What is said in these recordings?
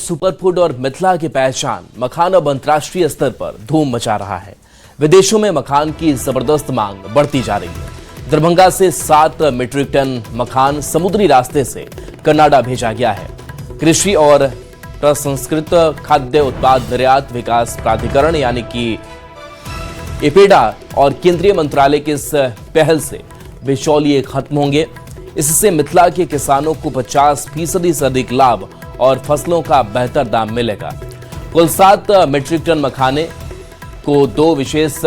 Superfood और मिथिला की पहचान मखान अब अंतर्राष्ट्रीय स्तर पर धूम मचा रहा है। विदेशों में मखान की जबरदस्त मांग बढ़ती जा रही है। दरभंगा से 7 मीट्रिक टन मखान समुद्री रास्ते से कनाडा भेजा गया है। कृषि और प्रसंस्कृत खाद्य उत्पाद निर्यात विकास प्राधिकरण यानी कि इपेडा और केंद्रीय मंत्रालय की इस पहल से बिचौलिए खत्म होंगे। इससे मिथिला के किसानों को 50% से अधिक लाभ और फसलों का बेहतर दाम मिलेगा। कुल 7 मीट्रिक टन मखाने को 2 विशेष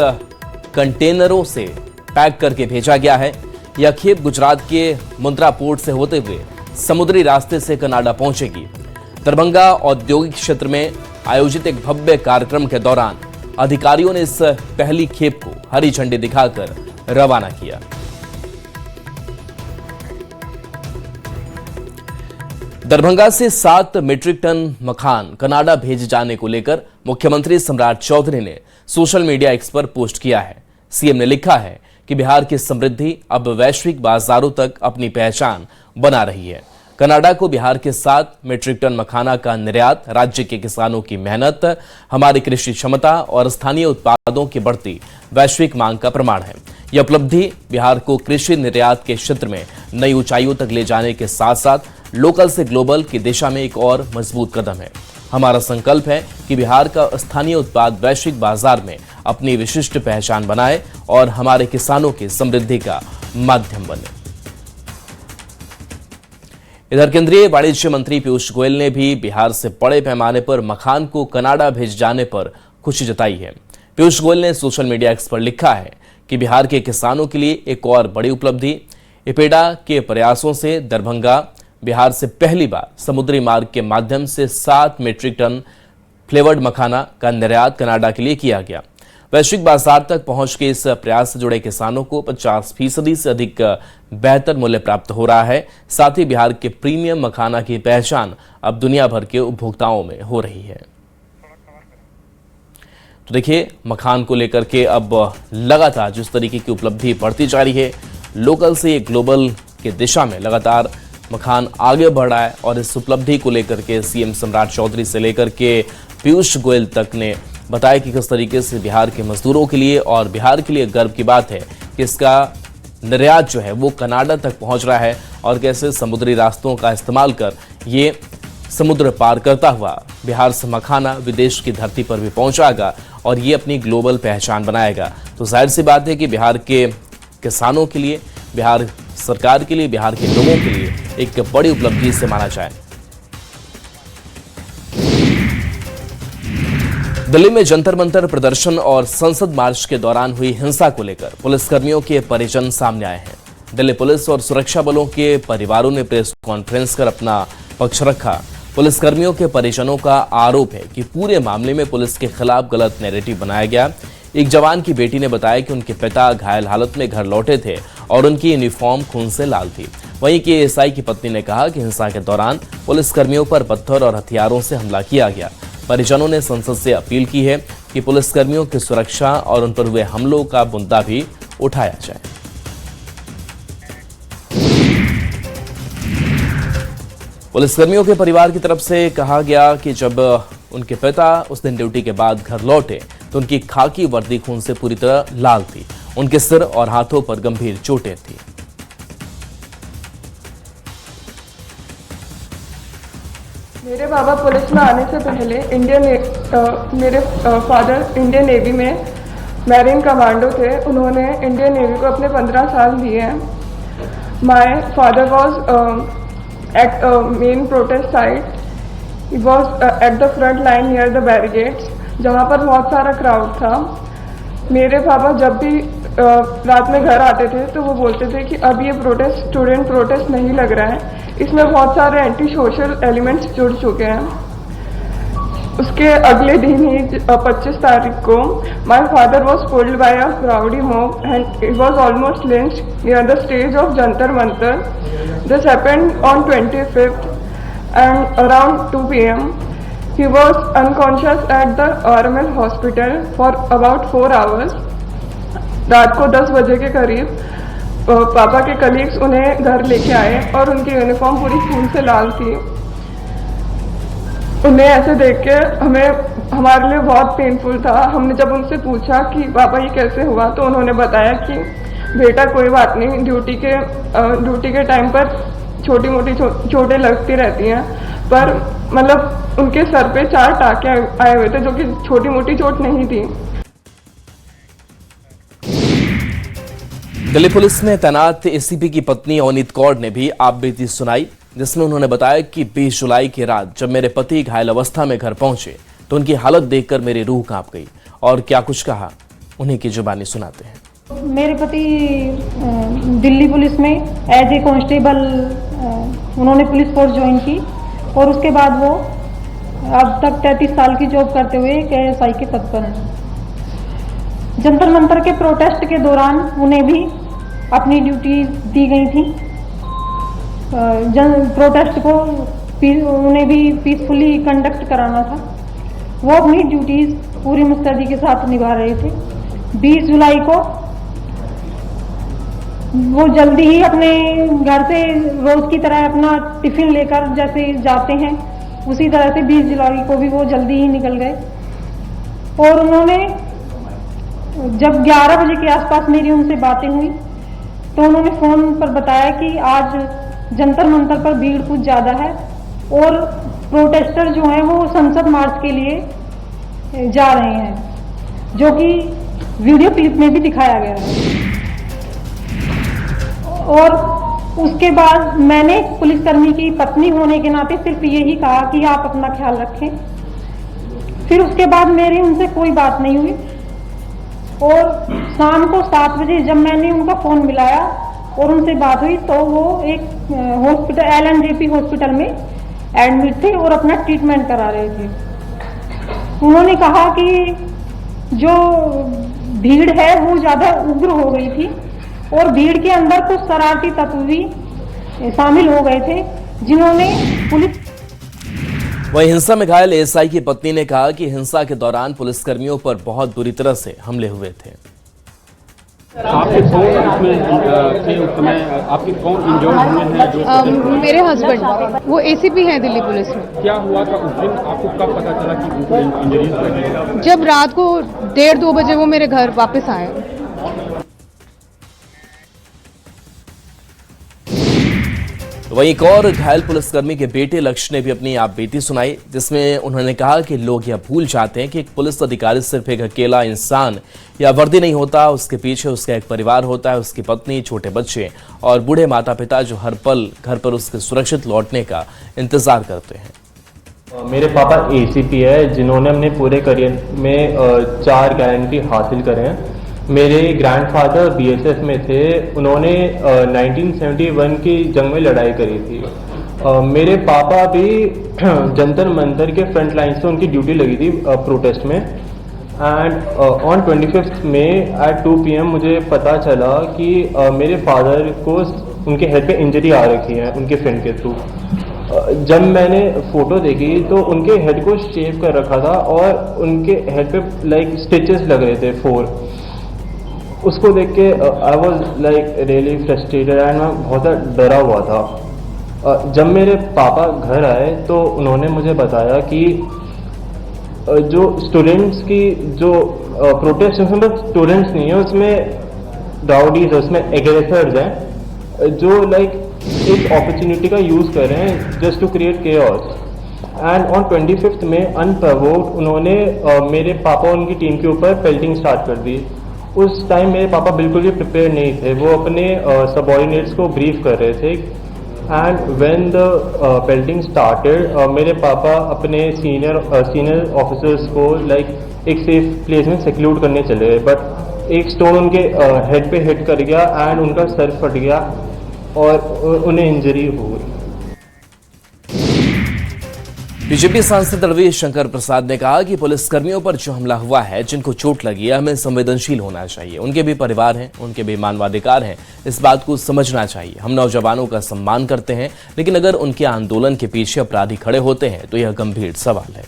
कंटेनरों से पैक करके भेजा गया है। यह खेप गुजरात के मुंद्रा पोर्ट से होते हुए समुद्री रास्ते से कनाडा पहुंचेगी। दरभंगा औद्योगिक क्षेत्र में आयोजित एक भव्य कार्यक्रम के दौरान अधिकारियों ने इस पहली खेप को हरी झंडी दिखाकर रवाना किया। दरभंगा से 7 मीट्रिक टन मखान कनाडा भेजे जाने को लेकर मुख्यमंत्री सम्राट चौधरी ने सोशल मीडिया एक्स पर पोस्ट किया है। सीएम ने लिखा है कि बिहार की समृद्धि अब वैश्विक बाजारों तक अपनी पहचान बना रही है। कनाडा को बिहार के 7 मीट्रिक टन मखाना का निर्यात राज्य के किसानों की मेहनत, हमारी कृषि क्षमता और स्थानीय उत्पादों की बढ़ती वैश्विक मांग का प्रमाण है। यह उपलब्धि बिहार को कृषि निर्यात के क्षेत्र में नई ऊंचाइयों तक ले जाने के साथ साथ लोकल से ग्लोबल की दिशा में एक और मजबूत कदम है। हमारा संकल्प है कि बिहार का स्थानीय उत्पाद वैश्विक बाजार में अपनी विशिष्ट पहचान बनाए और हमारे किसानों की समृद्धि का माध्यम बने। इधर केंद्रीय वाणिज्य मंत्री पीयूष गोयल ने भी बिहार से बड़े पैमाने पर मखान को कनाडा भेज जाने पर खुशी जताई है। पीयूष गोयल ने सोशल मीडिया एक्स पर लिखा है कि बिहार के किसानों के लिए एक और बड़ी उपलब्धि। इपेडा के प्रयासों से दरभंगा बिहार से पहली बार समुद्री मार्ग के माध्यम से 7 मीट्रिक टन फ्लेवर्ड मखाना का निर्यात कनाडा के लिए किया गया। वैश्विक बाजार तक पहुंच के इस प्रयास से जुड़े किसानों को 50% से अधिक बेहतर मूल्य प्राप्त हो रहा है। साथ ही बिहार के प्रीमियम मखाना की पहचान अब दुनिया भर के उपभोक्ताओं में हो रही है। तो देखिए, मखान को लेकर के अब लगातार जिस तरीके की उपलब्धि बढ़ती जा रही है, लोकल से ग्लोबल के दिशा में लगातार मखान आगे बढ़ रहा है और इस उपलब्धि को लेकर के सीएम सम्राट चौधरी से लेकर के पीयूष गोयल तक ने बताया कि किस तरीके से बिहार के मजदूरों के लिए और बिहार के लिए गर्व की बात है कि इसका निर्यात जो है वो कनाडा तक पहुंच रहा है और कैसे समुद्री रास्तों का इस्तेमाल कर ये समुद्र पार करता हुआ बिहार से मखाना विदेश की धरती पर भी पहुंचाएगा और ये अपनी ग्लोबल पहचान बनाएगा। तो जाहिर सी बात है कि बिहार के किसानों के लिए, बिहार सरकार के लिए, बिहार के लोगों के लिए एक बड़ी उपलब्धि से माना जाए। दिल्ली में जंतर मंतर प्रदर्शन और संसद मार्च के दौरान हुई हिंसा को लेकर पुलिसकर्मियों के परिजन सामने आए हैं। दिल्ली पुलिस और सुरक्षा बलों के परिवारों ने प्रेस कॉन्फ्रेंस कर अपना पक्ष रखा। पुलिसकर्मियों के परिजनों का आरोप है कि पूरे मामले में पुलिस के खिलाफ गलत नैरेटिव बनाया गया। एक जवान की बेटी ने बताया कि उनके पिता घायल हालत में घर लौटे थे और उनकी यूनिफॉर्म खून से लाल थी। वहीं की एएसआई की पत्नी ने कहा कि हिंसा के दौरान पुलिसकर्मियों पर पत्थर और हथियारों से हमला किया गया। परिजनों ने संसद से अपील की है कि पुलिसकर्मियों की सुरक्षा और उन पर हुए हमलों का मुद्दा भी उठाया जाए। पुलिसकर्मियों के परिवार की तरफ से कहा गया कि जब उनके पिता उस दिन ड्यूटी के बाद घर लौटे तो उनकी खाकी वर्दी खून से पूरी तरह लाल थी। उनके सिर और हाथों पर गंभीर चोटें थी। मेरे बाबा पुलिस में आने से पहले मेरे फादर इंडियन नेवी में मैरीन कमांडो थे। उन्होंने इंडियन नेवी को अपने 15 साल दिए हैं। My father was at main protest site. He was at the front line near the barricades, जहाँ पर बहुत सारा क्राउड था। मेरे पापा जब भी रात में घर आते थे तो वो बोलते थे कि अब ये प्रोटेस्ट स्टूडेंट प्रोटेस्ट नहीं लग रहा है, इसमें बहुत सारे एंटी सोशल एलिमेंट्स जुड़ चुके हैं। उसके अगले दिन ही 25 तारीख को my father was pulled bye a crowdy mob and he was almost lynched near the stage of Jantar Mantar. This happened on 25th and around 2 p.m. he was unconscious at the RML hospital for about 4 hours. रात को 10 बजे के करीब पापा के colleagues उन्हें घर लेके आए और उनकी यूनिफॉर्म पूरी खून से लाल थी। उन्हें ऐसे देख के हमारे लिए बहुत पेनफुल था। हमने जब उनसे पूछा कि पापा ये कैसे हुआ, तो उन्होंने बताया कि बेटा कोई बात नहीं, ड्यूटी के टाइम पर छोटी मोटी चोटें लगती रहती हैं, पर मतलब उनके सर पे 4 टाँके आए हुए थे, जो कि छोटी मोटी चोट नहीं थी। दिल्ली पुलिस में तैनात एसीपी की पत्नी अवनीत कौर ने भी आप बीती सुनाई, जिसमें उन्होंने बताया कि 20 जुलाई की रात जब मेरे पति घायल अवस्था में घर पहुंचे तो उनकी हालत देखकर मेरी रूह कांप गई। और क्या कुछ कहा, उन्हीं की जुबानी सुनाते हैं। मेरे पति दिल्ली पुलिस में एज ए कांस्टेबल उन्होंने पुलिस फोर्स ज्वाइन की और उसके बाद वो अब तक 33 साल की जॉब करते हुए KSI के पद पर हैं। जंतर मंतर के प्रोटेस्ट के दौरान उन्हें भी अपनी ड्यूटी दी गई थी। प्रोटेस्ट को उन्हें भी पीसफुली कंडक्ट कराना था। वो अपनी ड्यूटीज पूरी मुस्तैदी के साथ निभा रहे थे। 20 जुलाई को वो जल्दी ही अपने घर से रोज की तरह अपना टिफिन लेकर जैसे जाते हैं, उसी तरह से 20 जुलाई को भी वो जल्दी ही निकल गए। और उन्होंने जब 11 बजे के आसपास मेरी उनसे बातें हुई तो उन्होंने फोन पर बताया कि आज जंतर मंतर पर भीड़ कुछ ज्यादा है और प्रोटेस्टर जो हैं वो संसद मार्च के लिए जा रहे हैं, जो कि वीडियो क्लिप में भी दिखाया गया है। और उसके बाद मैंने पुलिसकर्मी की पत्नी होने के नाते सिर्फ यही कहा कि आप अपना ख्याल रखें। फिर उसके बाद मेरी उनसे कोई बात नहीं हुई और शाम को 7 बजे जब मैंने उनका फोन मिलाया और उनसे बात हुई तो वो एक हॉस्पिटल LNJP हॉस्पिटल में एडमिट थे और अपना ट्रीटमेंट करा रहे थे। उन्होंने कहा कि जो भीड़ है वो ज्यादा उग्र हो गई थी और भीड़ के अंदर कुछ शरारती तत्व भी शामिल हो गए थे, जिन्होंने पुलिस। वहीं हिंसा में घायल एएसआई की पत्नी ने कहा कि हिंसा के दौरान पुलिसकर्मियों पर बहुत बुरी तरह से हमले हुए थे। आपके कौन इंजर्ड हुए हैं? जो मेरे हस्बैंड, वो ACP हैं दिल्ली पुलिस में। क्या हुआ था उस दिन? आपको कब पता चला कि उनको इंजरीज लगी? जब रात को 1:30-2 बजे वो मेरे घर वापस आए। वहीं एक और घायल पुलिसकर्मी के बेटे लक्ष्य ने भी अपनी आप बीती सुनाई, जिसमें उन्होंने कहा कि लोग यह भूल जाते हैं कि एक पुलिस अधिकारी सिर्फ एक अकेला इंसान या वर्दी नहीं होता, उसके पीछे उसका एक परिवार होता है, उसकी पत्नी, छोटे बच्चे और बूढ़े माता पिता जो हर पल घर पर उसके सुरक्षित लौटने का इंतजार करते हैं। मेरे पापा ACP है, जिन्होंने अपने पूरे करियर में 4 गारंटी हासिल करे हैं। मेरे ग्रैंडफादर BSF में थे, उन्होंने 1971 की जंग में लड़ाई करी थी। मेरे पापा भी जंतर मंतर के फ्रंट लाइन से उनकी ड्यूटी लगी थी प्रोटेस्ट में। And on 25 May at 2 PM मुझे पता चला कि मेरे फादर को उनके हेड पे इंजरी आ रखी है उनके फ्रेंड के थ्रू। जब मैंने फोटो देखी तो उनके हेड को शेव कर रखा था और उनके हेड पे लाइक स्टिचेस लग रहे थे 4। उसको देख के I was like really frustrated and मैं बहुत डरा हुआ था। जब मेरे पापा घर आए तो उन्होंने मुझे बताया कि जो स्टूडेंट्स की जो प्रोटेस्ट है उसमें स्टूडेंट्स नहीं है, उसमें राउडीज है, उसमें एग्रेसर्स हैं जो लाइक इस अपॉर्चुनिटी का यूज़ कर रहे हैं just to create chaos. And on 25 May unprovoked उन्होंने मेरे पापा और उनकी टीम के ऊपर पेल्टिंग स्टार्ट कर दी। उस टाइम मेरे पापा बिल्कुल भी प्रिपेयर नहीं थे, वो अपने सबऑर्डिनेट्स को ब्रीफ कर रहे थे। And when the pelting started मेरे पापा अपने सीनियर ऑफिसर्स को लाइक एक सेफ प्लेस में सिक्योर करने चले गए, बट एक स्टोन उनके हेड पे हिट कर गया एंड उनका सर फट गया और उन्हें इंजरी हो गई। बीजेपी सांसद रविशंकर प्रसाद ने कहा कि पुलिसकर्मियों पर जो हमला हुआ है, जिनको चोट लगी है, हमें संवेदनशील होना चाहिए। उनके भी परिवार हैं, उनके भी मानवाधिकार हैं, इस बात को समझना चाहिए। हम नौजवानों का सम्मान करते हैं, लेकिन अगर उनके आंदोलन के पीछे अपराधी खड़े होते हैं तो यह गंभीर सवाल है।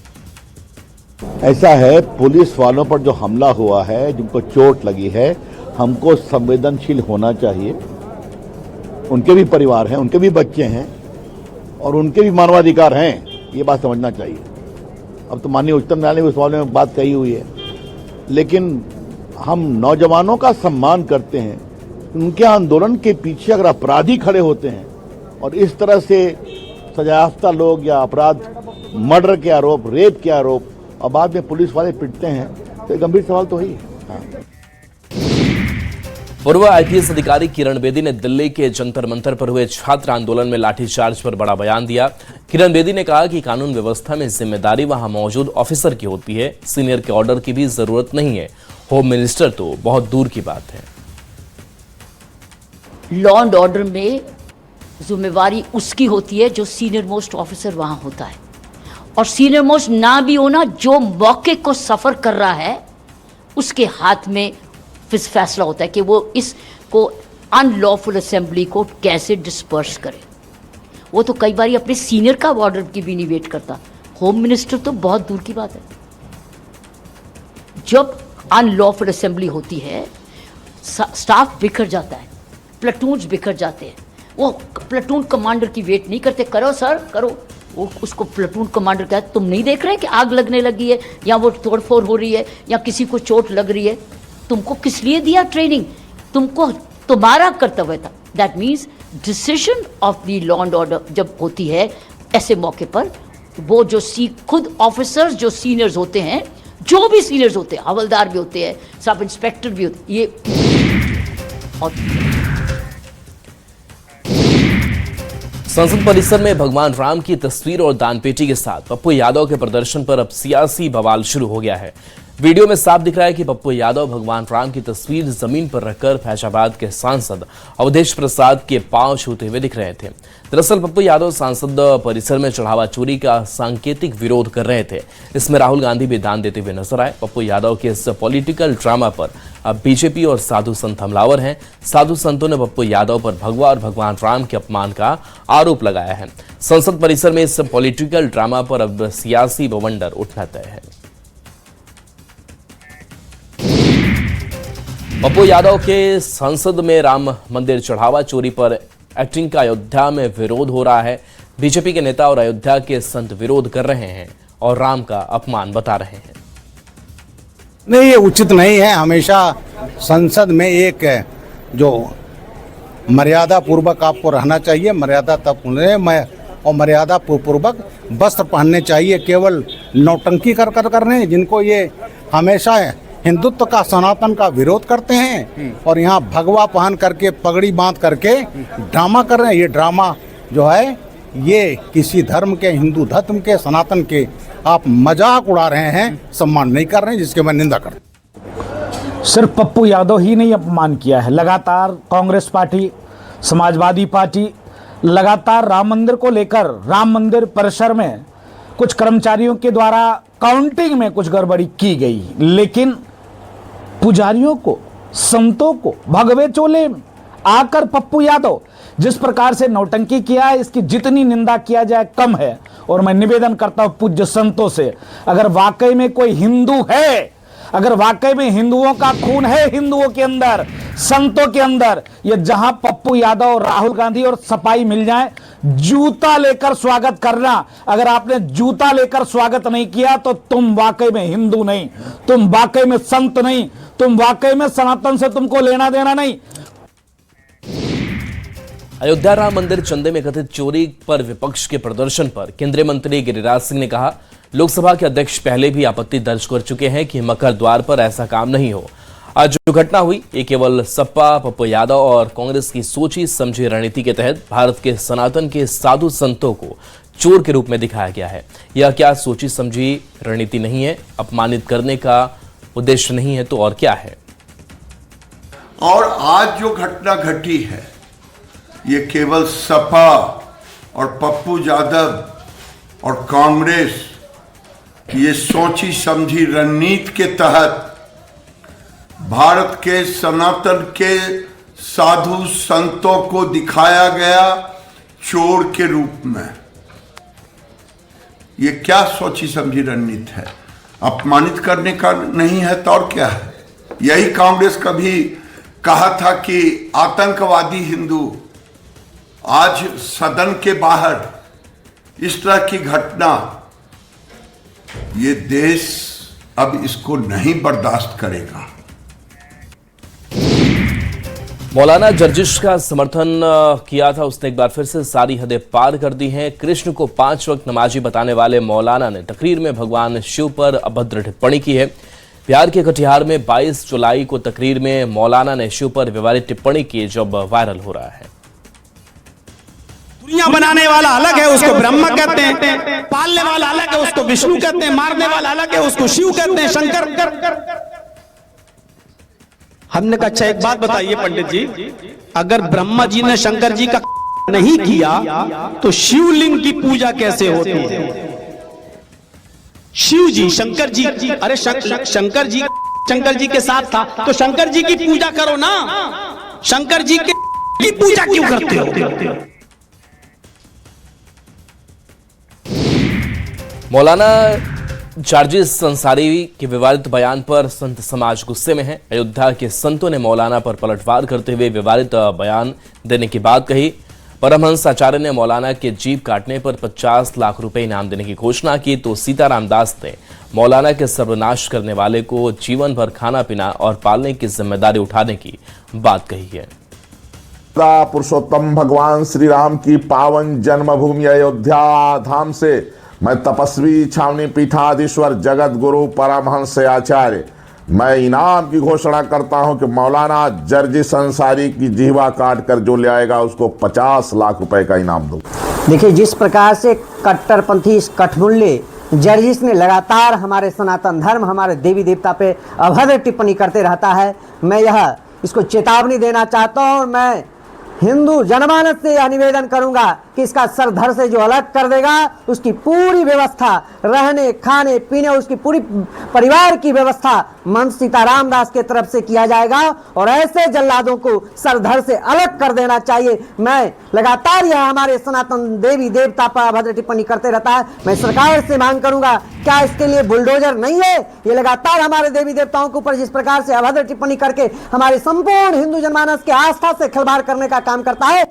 ऐसा है, पुलिस वालों पर जो हमला हुआ है, जिनको चोट लगी है, हमको संवेदनशील होना चाहिए। उनके भी परिवार हैं, उनके भी बच्चे हैं और उनके भी मानवाधिकार हैं, ये बात समझना चाहिए। अब तो माननीय उच्चतम न्यायालय ने उस मामले में बात कही हुई है, लेकिन हम नौजवानों का सम्मान करते हैं। उनके आंदोलन के पीछे अगर अपराधी खड़े होते हैं और इस तरह से सजायाफ्ता लोग या अपराध, मर्डर के आरोप, रेप के आरोप और बाद में पुलिस वाले पिटते हैं, तो एक गंभीर सवाल तो ही है। पूर्व आईपीएस अधिकारी किरण बेदी ने दिल्ली के जंतर मंतर पर हुए छात्र आंदोलन में लाठीचार्ज पर बड़ा बयान दिया। किरण बेदी ने कहा कि कानून व्यवस्था में जिम्मेदारी वहां मौजूद ऑफिसर की होती है, सीनियर के ऑर्डर की भी जरूरत नहीं है। होम मिनिस्टर तो बहुत दूर की बात है। लॉ एंड ऑर्डर में जिम्मेवारी उसकी होती है जो सीनियर मोस्ट ऑफिसर वहां होता है, और सीनियर मोस्ट ना भी होना, जो मौके को सफर कर रहा है उसके हाथ में फैसला होता है कि वो इसको अनलॉफुल असेंबली को कैसे डिस्पर्स करे। वो तो कई बार अपने सीनियर का ऑर्डर की भी नहीं वेट करता। होम मिनिस्टर तो बहुत दूर की बात है। जब अनलॉफुल असेंबली होती है, स्टाफ बिखर जाता है, प्लाटून्स बिखर जाते हैं। वो प्लाटून कमांडर की वेट नहीं करते, करो सर करो। वो उसको प्लाटून कमांडर कहते, तुम नहीं देख रहे कि आग लगने लगी है या वो तोड़फोड़ हो रही है या किसी को चोट लग रही है? तुमको किस लिए दिया ट्रेनिंग? तुमको तुम्हारा कर्तव्य था। That means decision of the law and order जब होती है ऐसे मौके पर, वो जो खुद ऑफिसर्स जो सीनियर्स होते हैं, जो भी सीनियर्स होते हैं, हवलदार भी होते हैं, सब इंस्पेक्टर भी होते हैं, ये और संसद परिसर में भगवान राम की तस्वीर और दानपेटी के साथ पप्पू यादव के प्रदर्शन पर अब सियासी बवाल शुरू हो गया है। वीडियो में साफ दिख रहा है कि पप्पू यादव भगवान राम की तस्वीर जमीन पर रखकर फैजाबाद के सांसद अवधेश प्रसाद के पांव छूते हुए दिख रहे थे। दरअसल पप्पू यादव सांसद परिसर में चढ़ावा चोरी का सांकेतिक विरोध कर रहे थे। इसमें राहुल गांधी भी दान देते हुए नजर आए। पप्पू यादव के इस पॉलिटिकल ड्रामा पर अब बीजेपी और साधु संत हमलावर हैं। साधु संतों ने पप्पू यादव पर भगवा और भगवान राम के अपमान का आरोप लगाया है। संसद परिसर में इस पॉलिटिकल ड्रामा पर अब सियासी बवंडर उठना तय है। पप्पू यादव के संसद में राम मंदिर चढ़ावा चोरी पर एक्टिंग का अयोध्या में विरोध हो रहा है। बीजेपी के नेता और अयोध्या के संत विरोध कर रहे हैं और राम का अपमान बता रहे हैं। नहीं, ये उचित नहीं है। हमेशा संसद में एक जो मर्यादा पूर्वक आपको रहना चाहिए, मर्यादा तब और मर्यादा पूर्वक वस्त्र पहनने चाहिए। केवल नौटंकी कर रहे हैं, जिनको ये हमेशा हिंदुत्व का, सनातन का विरोध करते हैं और यहाँ भगवा पहन करके, पगड़ी बांध करके ड्रामा कर रहे हैं। ये ड्रामा जो है, ये किसी धर्म के, हिंदू धर्म के, सनातन के आप मजाक उड़ा रहे हैं, सम्मान नहीं कर रहे हैं, जिसके मैं निंदा करता हूं। सिर्फ पप्पू यादव ही नहीं अपमान किया है, लगातार कांग्रेस पार्टी, समाजवादी पार्टी लगातार राम मंदिर को लेकर, राम मंदिर परिसर में कुछ कर्मचारियों के द्वारा काउंटिंग में कुछ गड़बड़ी की गई, लेकिन पुजारियों को, संतों को भगवे चोले आकर पप्पू यादव जिस प्रकार से नौटंकी किया है, इसकी जितनी निंदा किया जाए कम है। और मैं निवेदन करता हूं पूज्य संतों से, अगर वाकई में कोई हिंदू है, अगर वाकई में हिंदुओं का खून है हिंदुओं के अंदर, संतों के अंदर, ये जहां पप्पू यादव, राहुल गांधी और सपाई मिल जाए, जूता लेकर स्वागत करना। अगर आपने जूता लेकर स्वागत नहीं किया तो तुम वाकई में हिंदू नहीं, तुम वाकई में संत नहीं, तुम वाकई में सनातन से तुमको लेना देना नहीं। अयोध्या राम मंदिर चंदे में कथित चोरी पर विपक्ष के प्रदर्शन पर केंद्रीय मंत्री गिरिराज सिंह ने कहा, लोकसभा के अध्यक्ष पहले भी आपत्ति दर्ज कर चुके हैं कि मकर द्वार पर ऐसा काम नहीं हो। आज जो घटना हुई, ये केवल सपा, पप्पू यादव और कांग्रेस की सोची समझी रणनीति के तहत भारत के सनातन के साधु संतों को चोर के रूप में दिखाया गया है। यह क्या सोची समझी रणनीति नहीं है, अपमानित करने का उद्देश्य नहीं है तो और क्या है। और आज जो घटना घटी है, ये केवल सपा और पप्पू यादव और कांग्रेस की ये सोची समझी रणनीति के तहत भारत के सनातन के साधु संतों को दिखाया गया चोर के रूप में। ये क्या सोची समझी रणनीति है? अपमानित करने का नहीं है तो और क्या है? यही कांग्रेस कभी कहा था कि आतंकवादी हिंदू। आज सदन के बाहर इस तरह की घटना, ये देश अब इसको नहीं बर्दाश्त करेगा। मौलाना जर्जिश का समर्थन किया था, उसने एक बार फिर से सारी हदें पार कर दी हैं। कृष्ण को 5 वक्त नमाजी बताने वाले मौलाना ने तकरीर में भगवान शिव पर अभद्र टिप्पणी की है। बिहार के कटिहार में 22 जुलाई को तकरीर में मौलाना ने शिव पर विवादित टिप्पणी की, जब वायरल हो रहा है। दुनिया बनाने वाला अलग है, उसको ब्रह्मा कहते हैं, पालने वाला अलग है, उसको विष्णु कहते हैं, मारने वाला अलग है, उसको शिव कहते हैं, शंकर। हमने कहा अच्छा एक बात बताइए पंडित जी, अगर ब्रह्मा जी ने शंकर जी का नहीं किया तो शिवलिंग की पूजा कैसे होती है? शिव जी शंकर जी, अरे शंकर जी के साथ था तो शंकर जी की पूजा करो ना, शंकर जी की पूजा क्यों करते हो? मौलाना जर्जिस अंसारी के विवादित बयान पर संत समाज गुस्से में है। अयोध्या के संतों ने मौलाना पर पलटवार करते हुए विवादित बयान देने की बात कही। परमहंस आचार्य ने मौलाना के जीभ काटने पर 50 लाख रुपए इनाम देने की घोषणा की, तो सीताराम दास ने मौलाना के सर्वनाश करने वाले को जीवन भर खाना पीना और पालने की जिम्मेदारी उठाने की बात कही है। पुरुषोत्तम भगवान श्री राम की पावन जन्मभूमि अयोध्या धाम से मैं तपस्वी छावनी पीठाधीश्वर जगत गुरु परमहंस आचार्य मैं इनाम की घोषणा करता हूं कि मौलाना जर्जिस अंसारी की जीवा काट कर जो ले आएगा उसको 50 लाख रुपए का इनाम दूं। देखिए, जिस प्रकार से कट्टरपंथी इस कठमुल्ले जर्जिस ने लगातार हमारे सनातन धर्म, हमारे देवी देवता पे अभद्र टिप्पणी करते रहता है, मैं इसको चेतावनी देना चाहता हूँ। और मैं हिंदू जनमानस से यह निवेदन करूंगा कि इसका सरधर से जो अलग कर देगा, उसकी पूरी व्यवस्था, रहने खाने पीने, उसकी पूरी परिवार की व्यवस्था महंत सीताराम दास के तरफ से किया जाएगा और ऐसे जल्लादों को सरधर से अलग कर देना चाहिए। मैं लगातार यह हमारे सनातन देवी देवता पर अभद्र टिप्पणी करते रहता है, मैं सरकार से मांग करूंगा, क्या इसके लिए बुलडोजर नहीं है? ये लगातार हमारे देवी देवताओं के ऊपर जिस प्रकार से अभद्र टिप्पणी करके हमारे संपूर्ण हिंदू जनमानस के आस्था से खिलवाड़ करने का काम करता है।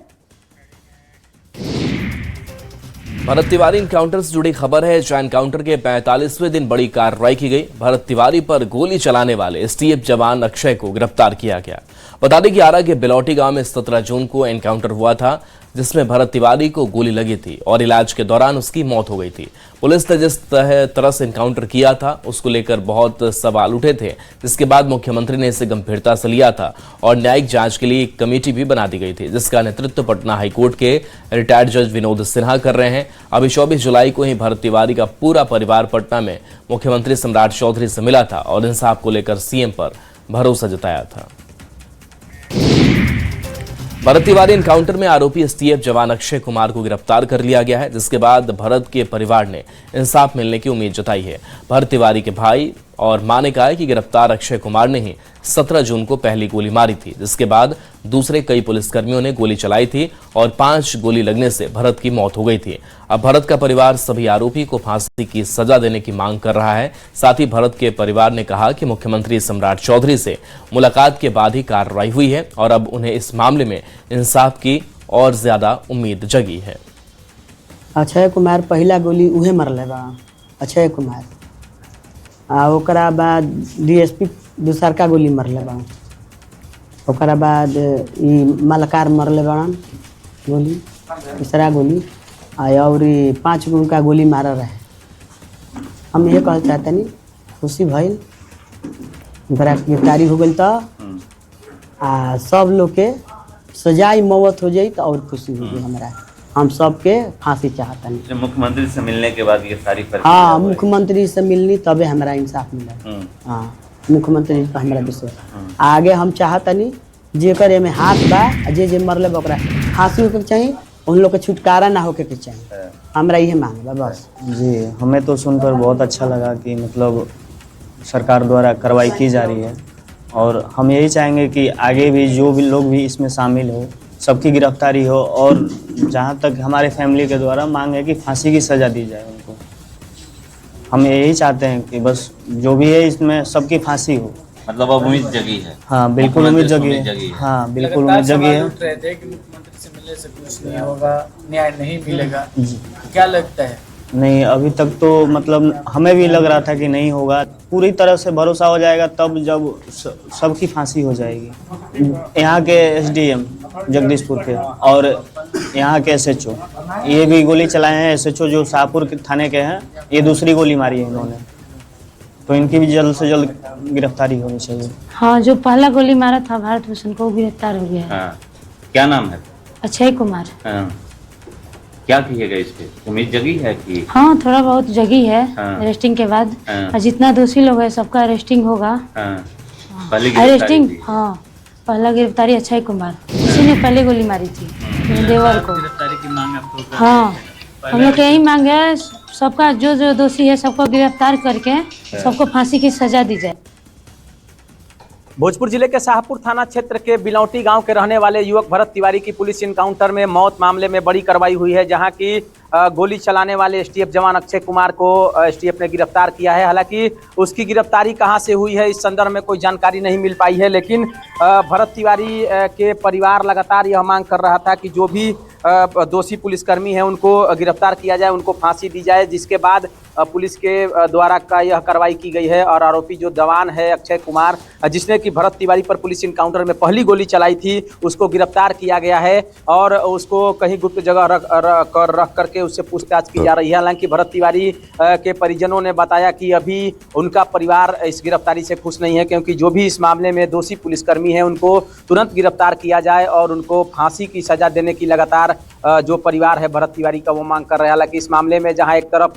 भरत तिवारी एनकाउंटर से जुड़ी खबर है, जहां एनकाउंटर के 45वें दिन बड़ी कार्रवाई की गई। भरत तिवारी पर गोली चलाने वाले एसटीएफ जवान अक्षय को गिरफ्तार किया गया। बता दें कि आरा के बिलौटी गांव में 17 जून को एनकाउंटर हुआ था, जिसमें भरत तिवारी को गोली लगी थी और इलाज के दौरान उसकी मौत हो गई थी। पुलिस ने जिस तरह से एनकाउंटर किया था उसको लेकर बहुत सवाल उठे थे, जिसके बाद मुख्यमंत्री ने इसे गंभीरता से लिया था और न्यायिक जांच के लिए एक कमेटी भी बना दी गई थी, जिसका नेतृत्व पटना हाईकोर्ट के रिटायर्ड जज विनोद सिन्हा कर रहे हैं। अभी 24 जुलाई को ही भरत तिवारी का पूरा परिवार पटना में मुख्यमंत्री सम्राट चौधरी से मिला था और इंसाफ को लेकर सीएम पर भरोसा जताया था। भरत तिवारी एनकाउंटर में आरोपी एसटीएफ जवान अक्षय कुमार को गिरफ्तार कर लिया गया है, जिसके बाद भरत के परिवार ने इंसाफ मिलने की उम्मीद जताई है। भरत तिवारी के भाई और मां ने कहा है कि गिरफ्तार अक्षय कुमार ने ही 17 जून को पहली गोली मारी थी, जिसके बाद दूसरे कई पुलिसकर्मियों ने गोली चलाई थी और 5 गोली लगने से भरत की मौत हो गई थी। अब भरत का परिवार सभी आरोपी को फांसी की सजा देने की मांग कर रहा है। साथ ही भरत के परिवार ने कहा कि मुख्यमंत्री सम्राट चौधरी से मुलाकात के बाद ही कार्रवाई हुई है और अब उन्हें इस मामले में इंसाफ की और ज्यादा उम्मीद जगी है। अक्षय कुमार पहला गोली उहे मरले बा, अक्षय कुमार। ओकरा बाद डीएसपी दूसरका गोली मरले बा, ओकरा बाद ई मलकार मरले बड़न गोली, तीसरा गोली और 5 गो का गोली मारा रहे। हम ये कहना चाहते नहीं, खुशी भइल गिरफ्तारी हो गई तो सब लोग के सजाई मौत हो जाई तो और खुशी होगी हमरा। हम सबके फांसी चाहता नहीं। मुख्यमंत्री से मिलने के बाद ये सारी हाँ, मुख्यमंत्री से मिलनी तबे हमारा इंसाफ मिला। हाँ, मुख्यमंत्री पर हमारा विश्वास। आगे हम चाहता नहीं जेकर में हाथ बा, जे मरले बकरा फांसी होके चाहिए, उन लोग के छुटकारा ना होके के चाहिए। हमारा ये मांग बा बस। जी, हमें तो सुनकर बहुत अच्छा लगा कि मतलब सरकार द्वारा कार्रवाई की जा रही है और हम यही चाहेंगे कि आगे भी जो भी लोग भी इसमें शामिल हो सबकी गिरफ्तारी हो और जहाँ तक हमारे फैमिली के द्वारा मांग है कि फांसी की सज़ा दी जाए उनको। हम यही चाहते हैं कि बस जो भी है इसमें सबकी फांसी हो। मतलब अब उम्मीद जगी है। हाँ, बिल्कुल उम्मीद जगी है। हाँ, बिल्कुल उम्मीद जगी है। मुख्यमंत्री से मिलने से कुछ नहीं होगा, न्याय नहीं मिलेगा, क्या लगता है नहीं, अभी तक तो मतलब हमें भी लग रहा था कि नहीं होगा। पूरी तरह से भरोसा हो जाएगा तब जब सबकी फांसी हो जाएगी। यहाँ के एसडीएम जगदीशपुर के और यहाँ के एसएचओ, ये भी गोली चलाए हैं। एसएचओ जो शाहपुर के थाने के हैं, ये दूसरी गोली मारी है इन्होंने, तो इनकी भी जल्द से जल्द गिरफ्तारी होनी चाहिए। हाँ, जो पहला गोली मारा था भारत भूषण को, गिरफ्तार हो गया है। हाँ। क्या नाम है? अक्षय कुमार। हाँ। क्या कहिएगा इस पे? उम्मीद जगी है कि? हाँ, थोड़ा बहुत जगी है। हाँ। अरेस्टिंग के बाद। हाँ। और जितना दोषी लोग है सबका अरेस्टिंग होगा। हाँ। पहली गिरफ्तारी अरेस्टिंग, थी। हाँ, पहला गिरफ्तारी अक्षय कुमार, इसी ने पहले गोली मारी थी देवर को। गिरफ्तारी की मांग आपको? हाँ, हम लोग यही मांग है, सबका जो जो दोषी है सबको गिरफ्तार करके सबको फांसी की सजा दी जाए। भोजपुर जिले के शाहपुर थाना क्षेत्र के बिलौटी गांव के रहने वाले युवक भरत तिवारी की पुलिस इनकाउंटर में मौत मामले में बड़ी कार्रवाई हुई है, जहां की गोली चलाने वाले एसटीएफ जवान अक्षय कुमार को एसटीएफ ने गिरफ्तार किया है। हालांकि उसकी गिरफ्तारी कहां से हुई है इस संदर्भ में कोई जानकारी नहीं मिल पाई है, लेकिन भरत तिवारी के परिवार लगातार यह मांग कर रहा था कि जो भी दोषी पुलिसकर्मी हैं उनको गिरफ्तार किया जाए, उनको फांसी दी जाए, जिसके बाद पुलिस के द्वारा का यह कार्रवाई की गई है। और आरोपी जो जवान है अक्षय कुमार, जिसने कि भरत तिवारी पर पुलिस इनकाउंटर में पहली गोली चलाई थी, उसको गिरफ्तार किया गया है और उसको कहीं गुप्त जगह रख करके उससे पूछताछ की जा रही है। हालांकि भरत तिवारी के परिजनों ने बताया कि अभी उनका परिवार इस गिरफ्तारी से खुश नहीं है, क्योंकि जो भी इस मामले में दोषी पुलिसकर्मी हैं उनको तुरंत गिरफ्तार किया जाए और उनको फांसी की सजा देने की लगातार जो परिवार है भरत तिवारी का वो मांग कर रहे हैं। हालांकि इस मामले में जहां एक तरफ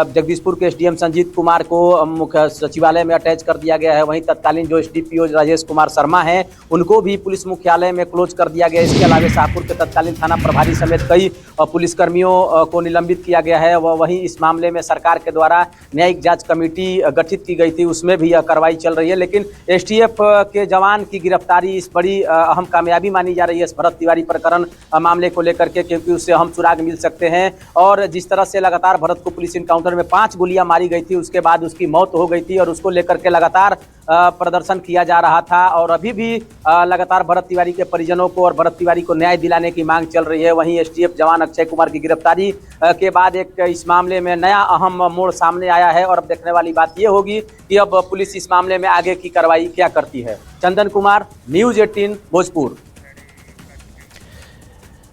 जगदीशपुर के एसडीएम संजीत कुमार को मुख्य सचिवालय में अटैच कर दिया गया है, वहीं तत्कालीन जो एसडीपीओ राजेश कुमार शर्मा हैं उनको भी पुलिस मुख्यालय में क्लोज कर दिया गया। इसके अलावा शाहपुर के तत्कालीन थाना प्रभारी समेत कई पुलिसकर्मियों को निलंबित किया गया है। वहीं इस मामले में सरकार के द्वारा न्यायिक जांच कमेटी गठित की गई थी, उसमें भी यह कार्रवाई चल रही है। लेकिन एसटीएफ के जवान की गिरफ्तारी इस बड़ी अहम कामयाबी मानी जा रही है इस भरत तिवारी प्रकरण मामले को लेकर के, क्योंकि उससे अहम सुराग मिल सकते हैं। और जिस तरह से लगातार भरत को पुलिस इनकाउंटर में 5 गोलियां मारी गई थी, उसके बाद उसकी मौत हो गई थी और उसको लेकर के लगातार प्रदर्शन किया जा रहा था और अभी भी लगातार भरत तिवारी के परिजनों को और भरत तिवारी को न्याय दिलाने की मांग चल रही है। वहीं एसटीएफ जवान अक्षय कुमार की गिरफ्तारी के बाद एक इस मामले में नया अहम मोड़ सामने आया है और अब देखने वाली बात यह होगी कि अब पुलिस इस मामले में आगे की कार्रवाई क्या करती है। चंदन कुमार, न्यूज़ 18 भोजपुर।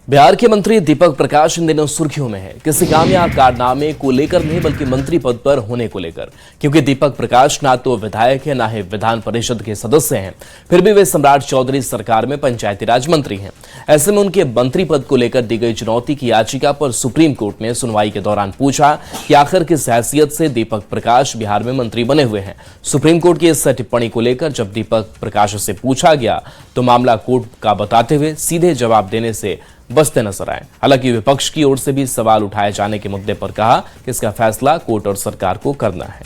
बिहार के मंत्री दीपक प्रकाश इन दिनों सुर्खियों में है, किसी काम या कारनामे को लेकर नहीं बल्कि मंत्री पद पर होने को लेकर, क्योंकि दीपक प्रकाश ना तो विधायक है ना ही विधान परिषद के सदस्य हैं, फिर भी वे सम्राट चौधरी सरकार में पंचायती राज मंत्री हैं। ऐसे में उनके मंत्री पद को लेकर दी गई चुनौती की याचिका पर सुप्रीम कोर्ट ने सुनवाई के दौरान पूछा कि आखिर किस हैसियत से दीपक प्रकाश बिहार में मंत्री बने हुए हैं। सुप्रीम कोर्ट की इस टिप्पणी को लेकर जब दीपक प्रकाश से पूछा गया तो मामला कोर्ट का बताते हुए सीधे जवाब देने से बचते नजर आए। हालांकि विपक्ष की ओर से भी सवाल उठाए जाने के मुद्दे पर कहा कि इसका फैसला कोर्ट और सरकार को करना है।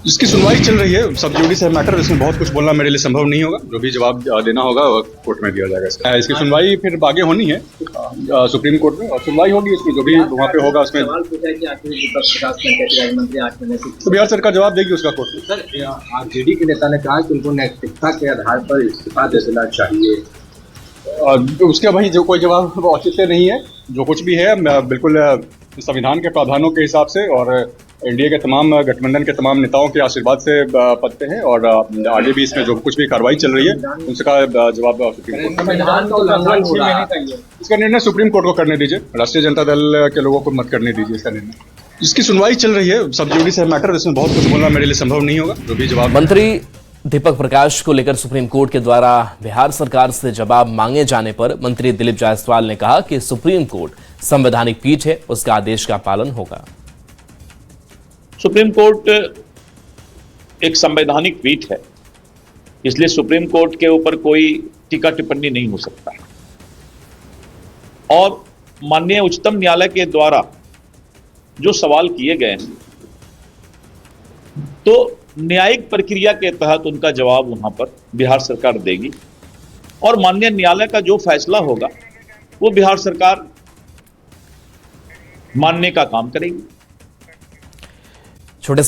इसकी सुनवाई चल रही है, सब जुडिस है मैटर, इसमें बहुत कुछ बोलना मेरे लिए संभव नहीं होगा। जो भी जवाब देना होगा कोर्ट में दिया जाएगा। इसकी सुनवाई फिर आगे होनी है सुप्रीम कोर्ट में और सुनवाई होगी इसमें, जो भी वहाँ पे होगा उसमें तो बिहार सरकार जवाब देगी उसका कोर्ट में। सर, आरजेडी के नेता ने कहा कि उनको नैतिकता के आधार पर इस्तीफा दे देना चाहिए। उसका भाई जो कोई जवाब औचित्य नहीं है, जो कुछ भी है बिल्कुल संविधान के प्रावधानों के हिसाब से और एनडीए के तमाम गठबंधन के तमाम नेताओं के आशीर्वाद से पद पे हैं और आगे भी इसमें जो कुछ भी कार्रवाई चल रही है उसका जवाब सुप्रीम कोर्ट। इसका निर्णय सुप्रीम कोर्ट को करने दीजिए, राष्ट्रीय जनता दल के लोगों को मत करने दीजिए इसका निर्णय। इसकी सुनवाई चल रही है, सब जुडिस है मैटर, इसमें बहुत कुछ बोलना मेरे लिए संभव नहीं होगा। जो भी जवाब मंत्री दीपक प्रकाश को लेकर सुप्रीम कोर्ट के द्वारा बिहार सरकार से जवाब मांगे जाने पर मंत्री दिलीप जायसवाल ने कहा कि सुप्रीम कोर्ट संवैधानिक पीठ है, उसका आदेश का पालन होगा। सुप्रीम कोर्ट एक संवैधानिक पीठ है, इसलिए सुप्रीम कोर्ट के ऊपर कोई टीका टिप्पणी नहीं हो सकता। और माननीय उच्चतम न्यायालय के द्वारा जो सवाल किए गए हैं तो न्यायिक प्रक्रिया के तहत उनका जवाब वहां पर बिहार सरकार देगी और माननीय न्यायालय का जो फैसला होगा वो बिहार सरकार मानने का काम करेगी। छोटे